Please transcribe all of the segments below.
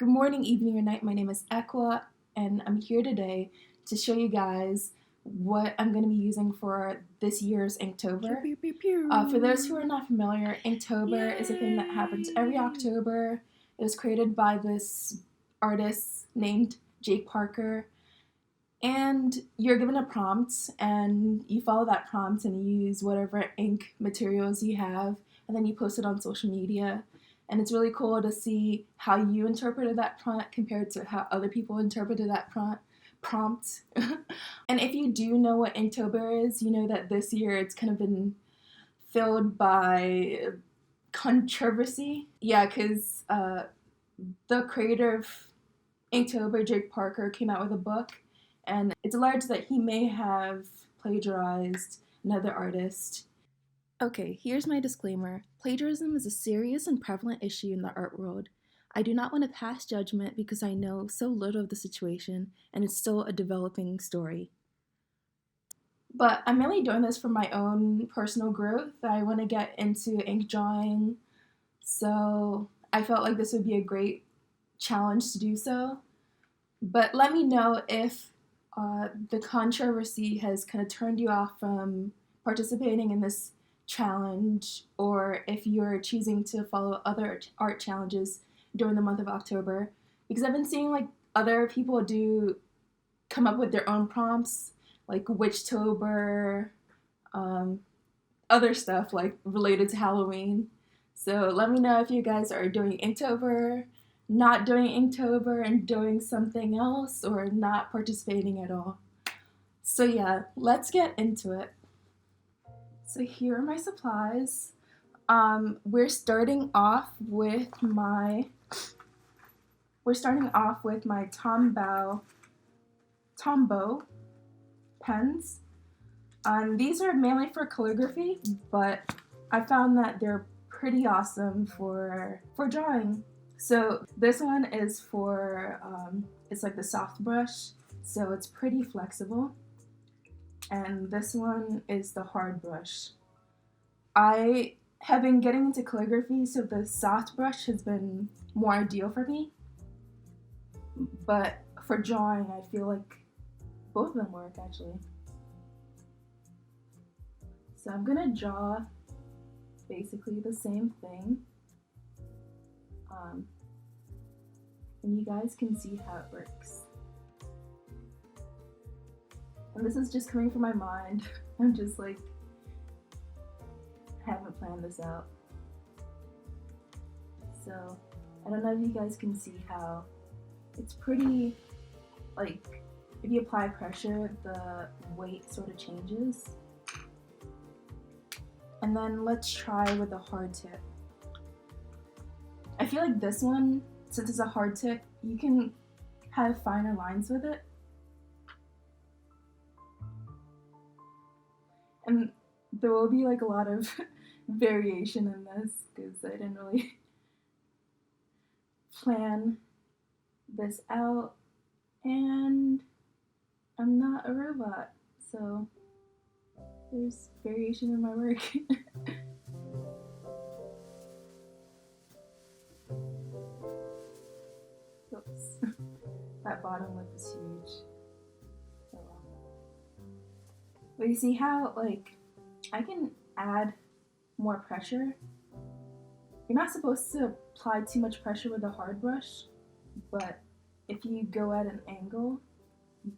Good morning, evening, or night. My name is Equa, and I'm here today to show you guys what I'm going to be using for this year's Inktober. For those who are not familiar, Inktober is a thing that happens every October. It was created by this artist named Jake Parker. And you're given a prompt, and you follow that prompt and you use whatever ink materials you have, and then you post it on social media. And it's really cool to see how you interpreted that prompt compared to how other people interpreted that prompt. And if you do know what Inktober is, you know that this year it's kind of been filled by controversy. Yeah, because the creator of Inktober, Jake Parker, came out with a book, and it's alleged that he may have plagiarized another artist. Okay, here's my disclaimer. Plagiarism is a serious and prevalent issue in the art world. I do not want to pass judgment because I know so little of the situation and it's still a developing story. But I'm mainly doing this for my own personal growth. I want to get into ink drawing, so I felt like this would be a great challenge to do so. But let me know if the controversy has kind of turned you off from participating in this challenge, or if you're choosing to follow other art challenges during the month of October, because I've been seeing like other people come up with their own prompts, like Witchtober, other stuff like related to Halloween. So let me know if you guys are doing Inktober, not doing Inktober, and doing something else, or not participating at all. So yeah, let's get into it. So here are my supplies. We're starting off with my Tombow pens. These are mainly for calligraphy, but I found that they're pretty awesome for drawing. So this one is for it's like the soft brush, so it's pretty flexible. And this one is the hard brush. I have been getting into calligraphy, so the soft brush has been more ideal for me. But for drawing, I feel like both of them work actually. So I'm gonna draw basically the same thing. And you guys can see how it works. And this is just coming from my mind. I'm just like, haven't planned this out. So, I don't know if you guys can see how it's pretty, like, if you apply pressure, the weight sort of changes. And then let's try with a hard tip. I feel like this one, since it's a hard tip, you can have finer lines with it. And there will be like a lot of variation in this because I didn't really plan this out, and I'm not a robot, so there's variation in my work. Oops, that bottom lip is huge. But you see how, like, I can add more pressure. You're not supposed to apply too much pressure with a hard brush, but if you go at an angle, you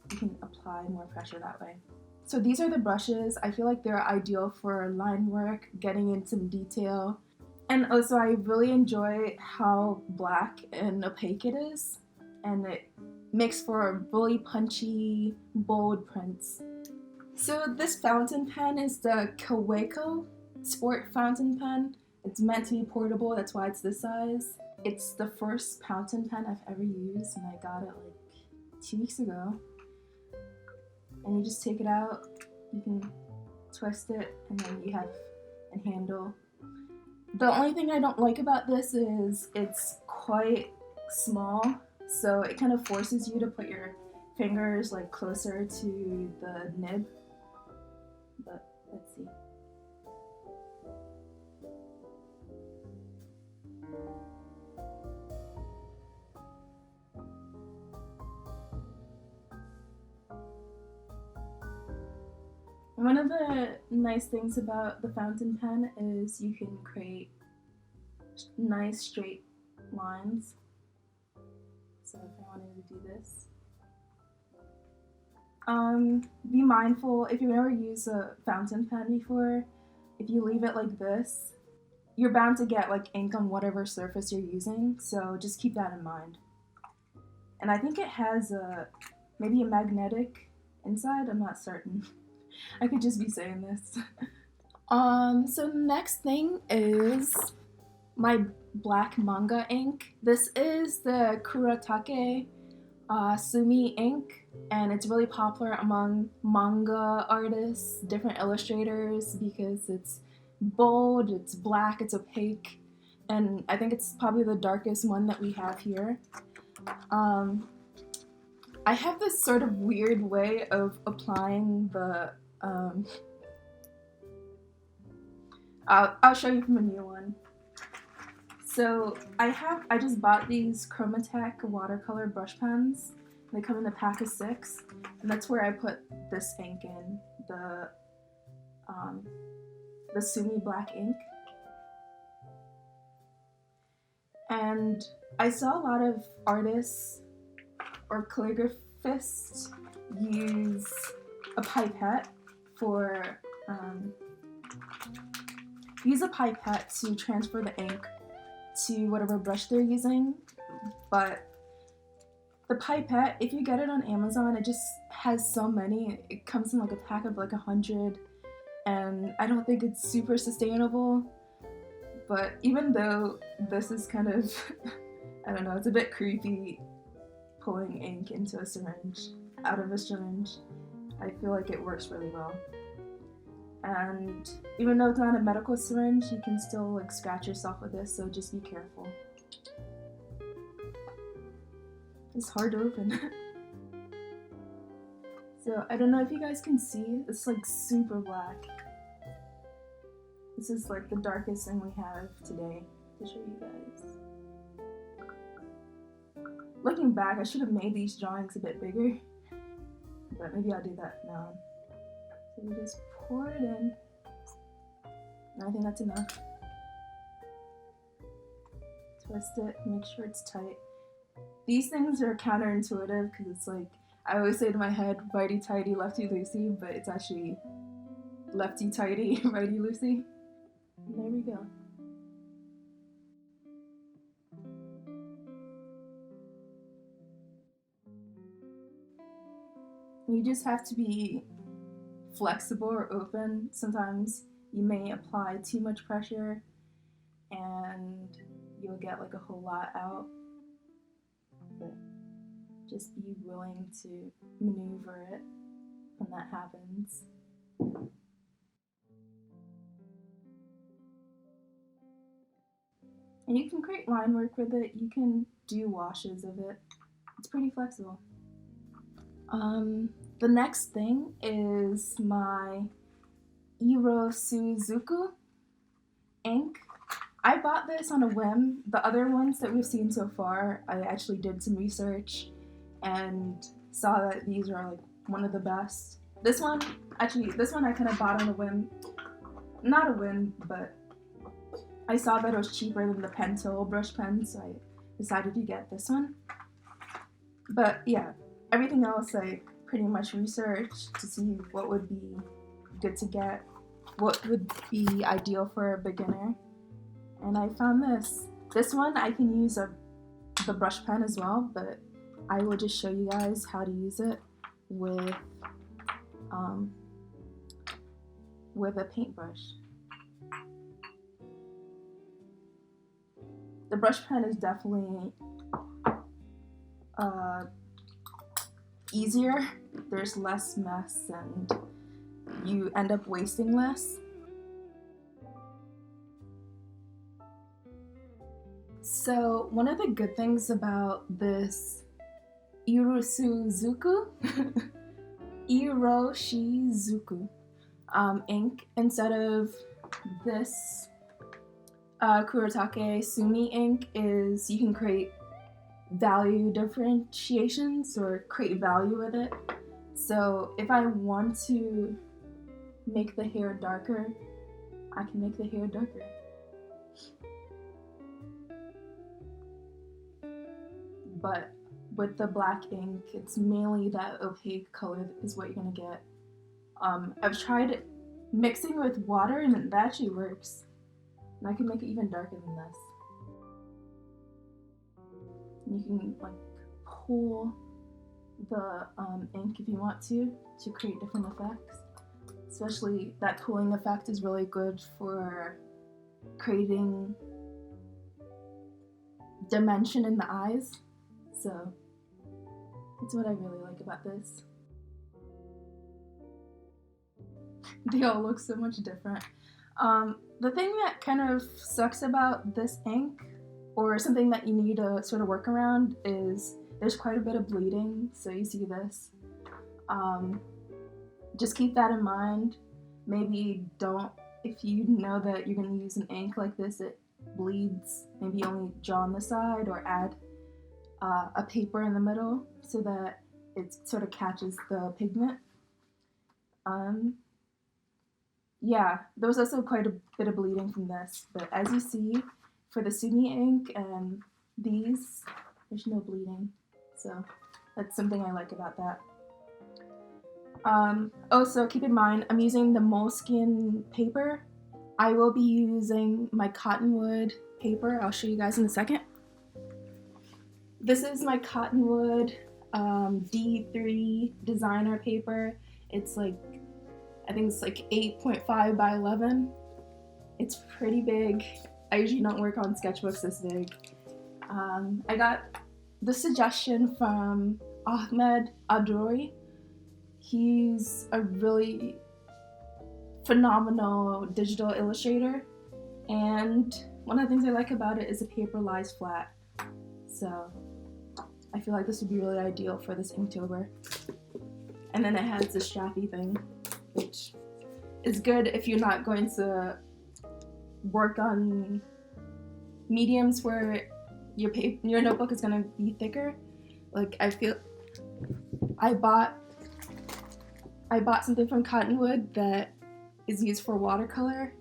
can apply more pressure that way. So these are the brushes. I feel like they're ideal for line work, getting into some detail. And also I really enjoy how black and opaque it is, and it makes for really punchy, bold prints. So this fountain pen is the Kaweco Sport Fountain Pen. It's meant to be portable, that's why it's this size. It's the first fountain pen I've ever used, and I got it like 2 weeks ago. And you just take it out, you can twist it, and then you have a handle. The only thing I don't like about this is it's quite small, so it kind of forces you to put your fingers like closer to the nib. But let's see. One of the nice things about the fountain pen is you can create nice straight lines. So if I wanted to do this. Be mindful, if you've never used a fountain pen before, if you leave it like this, you're bound to get like ink on whatever surface you're using, so just keep that in mind. And I think it has maybe a magnetic inside, I'm not certain. I could just be saying this. So the next thing is my black manga ink. This is the Kuretake Sumi ink, and it's really popular among manga artists, different illustrators, because it's bold, it's black, it's opaque, and I think it's probably the darkest one that we have here. I have this sort of weird way of applying the I'll show you from a new one. So I just bought these Chromatech watercolor brush pens. They come in a pack of 6, and that's where I put this ink in, the Sumi black ink. And I saw a lot of artists or calligraphists use a pipette to transfer the ink to whatever brush they're using, but the pipette, if you get it on Amazon, it just has so many. It comes in like a pack of like 100, and I don't think it's super sustainable. But even though this is kind of, I don't know, it's a bit creepy pulling ink into a syringe, out of a syringe, I feel like it works really well. And even though it's not a medical syringe, you can still like scratch yourself with this, so just be careful. It's hard to open. So I don't know if you guys can see, it's like super black. This is like the darkest thing we have today to show you guys. Looking back, I should have made these drawings a bit bigger, but maybe I'll do that now. So we just pour it in, and I think that's enough. Twist it, make sure it's tight. These things are counterintuitive because it's like, I always say to my head, righty-tighty, lefty-loosey, but it's actually lefty-tighty, righty-loosey. And there we go. You just have to be flexible or open. Sometimes you may apply too much pressure and you'll get like a whole lot out, but just be willing to maneuver it when that happens. And you can create line work with it, you can do washes of it. It's pretty flexible. The next thing is my Suzuku ink. I bought this on a whim. The other ones that we've seen so far, I actually did some research and saw that these are like one of the best. This one I kind of bought on a whim. Not a whim, but I saw that it was cheaper than the Pentel brush pen, so I decided to get this one. But yeah, everything else I pretty much researched to see what would be good to get, what would be ideal for a beginner. And I found this. This one I can use the brush pen as well, but I will just show you guys how to use it with a paintbrush. The brush pen is definitely easier. There's less mess and you end up wasting less. So one of the good things about this Iroshizuku ink, instead of this Kuretake Sumi ink, is you can create value differentiations or create value with it. So if I want to make the hair darker, I can make the hair darker. But with the black ink, it's mainly that opaque color is what you're gonna get. I've tried mixing with water and that actually works. And I can make it even darker than this. And you can like pull the ink if you want to create different effects. Especially that pulling effect is really good for creating dimension in the eyes. So that's what I really like about this. They all look so much different. The thing that kind of sucks about this ink, or something that you need to sort of work around, is there's quite a bit of bleeding. So you see this. Just keep that in mind. Maybe don't, if you know that you're going to use an ink like this, it bleeds, maybe only draw on the side or add a paper in the middle so that it sort of catches the pigment. Yeah, there was also quite a bit of bleeding from this, but as you see, for the Sumi ink and these, there's no bleeding. So that's something I like about that. Also, keep in mind, I'm using the Moleskin paper. I will be using my Cottonwood paper. I'll show you guys in a second. This is my Cottonwood D3 designer paper. It's like, I think it's like 8.5 by 11. It's pretty big. I usually don't work on sketchbooks this big. I got the suggestion from Ahmed Adroy. He's a really phenomenal digital illustrator, and one of the things I like about it is the paper lies flat. So I feel like this would be really ideal for this Inktober. And then it has this strappy thing, which is good if you're not going to work on mediums where your notebook is going to be thicker. Like I bought something from Cottonwood that is used for watercolor,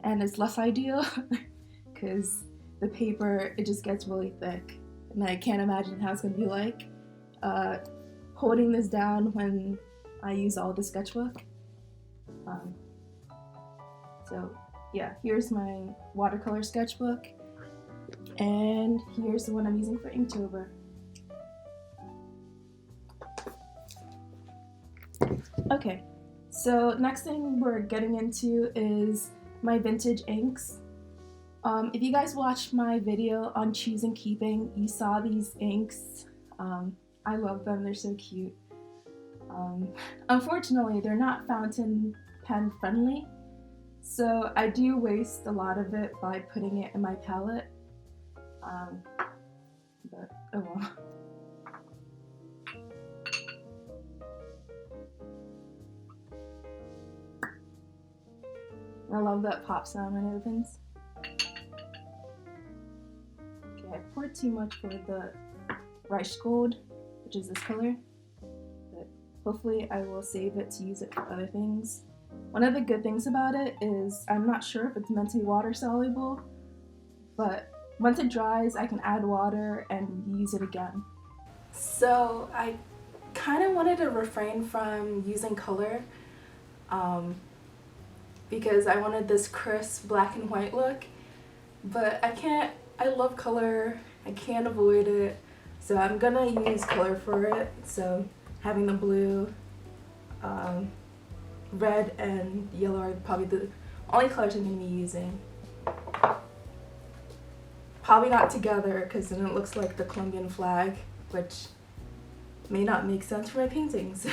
and it's less ideal because the paper, it just gets really thick, and I can't imagine how it's going to be like holding this down when I use all the sketchbook. So yeah, here's my watercolor sketchbook, and here's the one I'm using for Inktober. Okay, so next thing we're getting into is my vintage inks. If you guys watched my video on choose and keeping, you saw these inks. I love them, they're so cute. Unfortunately, they're not fountain pen friendly, so I do waste a lot of it by putting it in my palette. But oh well. I love that pop sound when it opens. Okay, I poured too much for the rice gold, which is this color, but hopefully I will save it to use it for other things. One of the good things about it is I'm not sure if it's meant to be water soluble, but once it dries, I can add water and use it again. So I kind of wanted to refrain from using color, because I wanted this crisp black and white look, but I love color, I can't avoid it, so I'm gonna use color for it. So having the blue, red and yellow are probably the only colors I'm gonna be using. Probably not together, because then it looks like the Colombian flag, which may not make sense for my paintings.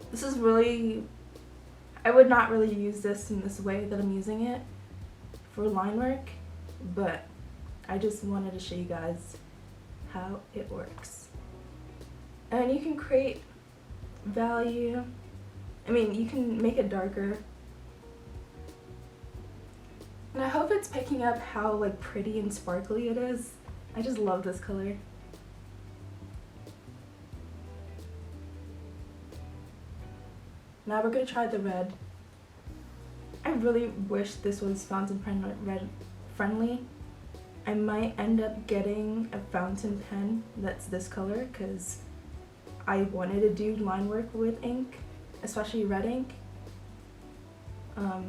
This is really, I would not really use this in this way that I'm using it for line work, but I just wanted to show you guys how it works. And you can create value, you can make it darker. And I hope it's picking up how like pretty and sparkly it is. I just love this color. Now we're gonna try the red. I really wish this was fountain pen red friendly. I might end up getting a fountain pen that's this color because I wanted to do line work with ink, especially red ink. I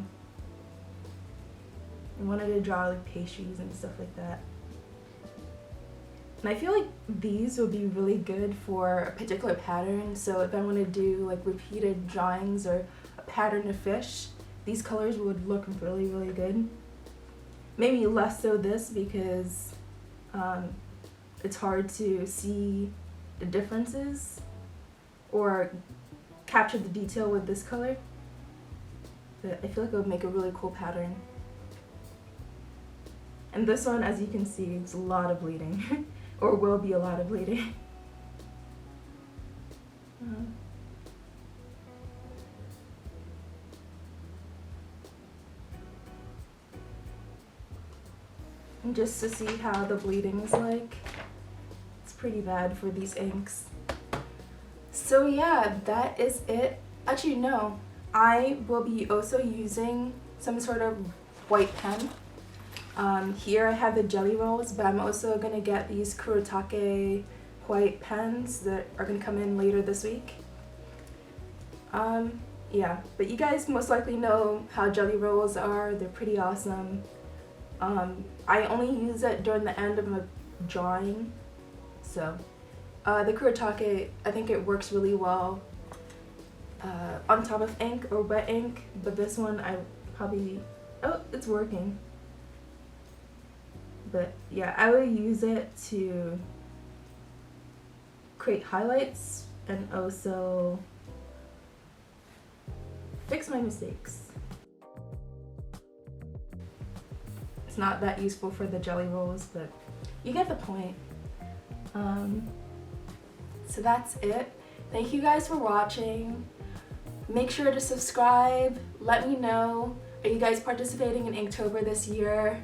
wanted to draw like pastries and stuff like that. And I feel like these would be really good for a particular pattern. So if I want to do like repeated drawings or a pattern of fish, these colors would look really, really good. Maybe less so this because it's hard to see the differences or capture the detail with this color. But I feel like it would make a really cool pattern. And this one, as you can see, it's a lot of bleeding. Or will be a lot of bleeding. And just to see how the bleeding is like, it's pretty bad for these inks. So yeah, that is it. Actually no, I will be also using some sort of white pen. Here I have the jelly rolls, but I'm also gonna get these Kurotake white pens that are gonna come in later this week. Yeah, but you guys most likely know how jelly rolls are. They're pretty awesome. I only use it during the end of a drawing, so the Kurotake, I think it works really well on top of ink or wet ink, but this one I probably, oh, it's working. But yeah, I would use it to create highlights and also fix my mistakes. It's not that useful for the jelly rolls, but you get the point. So that's it. Thank you guys for watching. Make sure to subscribe. Let me know, are you guys participating in Inktober this year?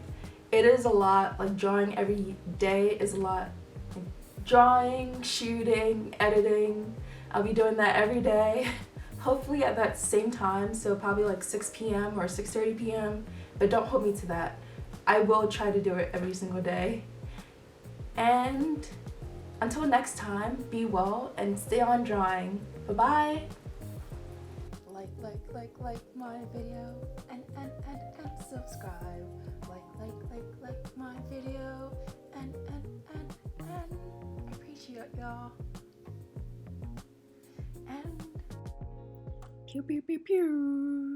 It is a lot, like drawing every day is a lot. Like drawing, shooting, editing, I'll be doing that every day. Hopefully at that same time, so probably like 6 p.m. or 6:30 p.m. But don't hold me to that. I will try to do it every single day. And until next time, be well and stay on drawing. Bye-bye. Like my video and subscribe. Like my video and I appreciate y'all. And pew pew pew pew.